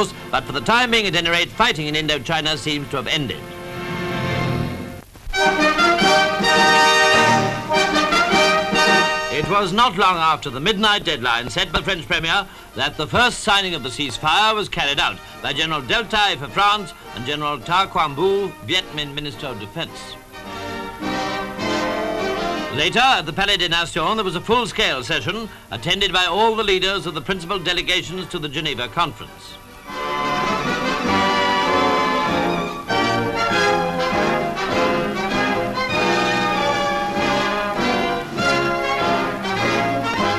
course, but for the time being, at any rate, fighting in Indochina seems to have ended. It was not long after the midnight deadline set by the French Premier that the first signing of the ceasefire was carried out by General Delteil for France and General Buu, Viet Minh Minister of Defence. Later, at the Palais des Nations, there was a full-scale session attended by all the leaders of the principal delegations to the Geneva Conference.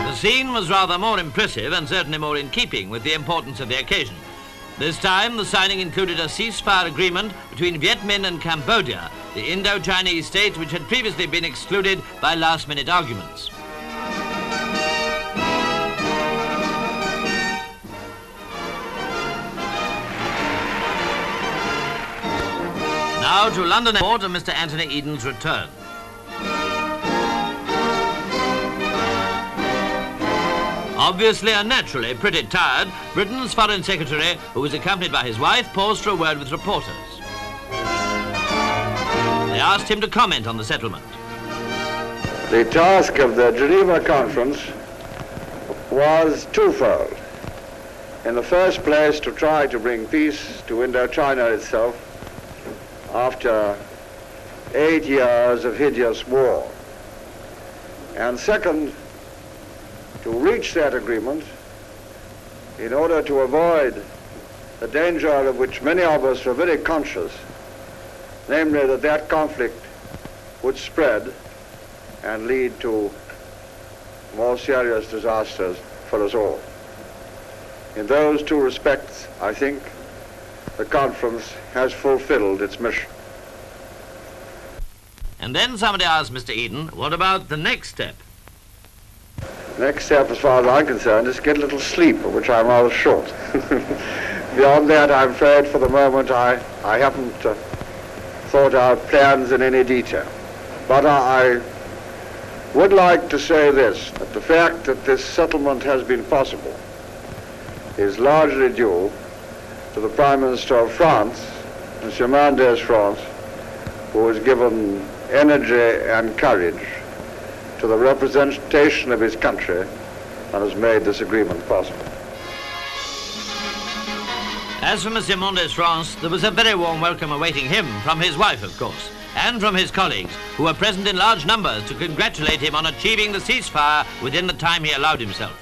The scene was rather more impressive and certainly more in keeping with the importance of the occasion. This time, the signing included a ceasefire agreement between Viet Minh and Cambodia, the Indo-Chinese state which had previously been excluded by last-minute arguments. Now to London Airport and Mr Anthony Eden's return. Obviously and naturally pretty tired, Britain's Foreign Secretary, who was accompanied by his wife, paused for a word with reporters. They asked him to comment on the settlement. The task of the Geneva Conference was twofold. In the first place, to try to bring peace to Indochina itself after 8 years of hideous war. And second, to reach that agreement in order to avoid the danger of which many of us were very conscious, namely that that conflict would spread and lead to more serious disasters for us all. In those two respects, I think the conference has fulfilled its mission. And then somebody asked Mr Eden, what about the next step? Next step, as far as I'm concerned, is to get a little sleep, of which I'm rather short. Beyond that, I'm afraid for the moment I haven't thought out plans in any detail. But I would like to say this, that the fact that this settlement has been possible is largely due to the Prime Minister of France, Mr Mendes-France, who has given energy and courage to the representation of his country and has made this agreement possible. As for Mr Mendes-France, there was a very warm welcome awaiting him from his wife, of course, and from his colleagues, who were present in large numbers to congratulate him on achieving the ceasefire within the time he allowed himself.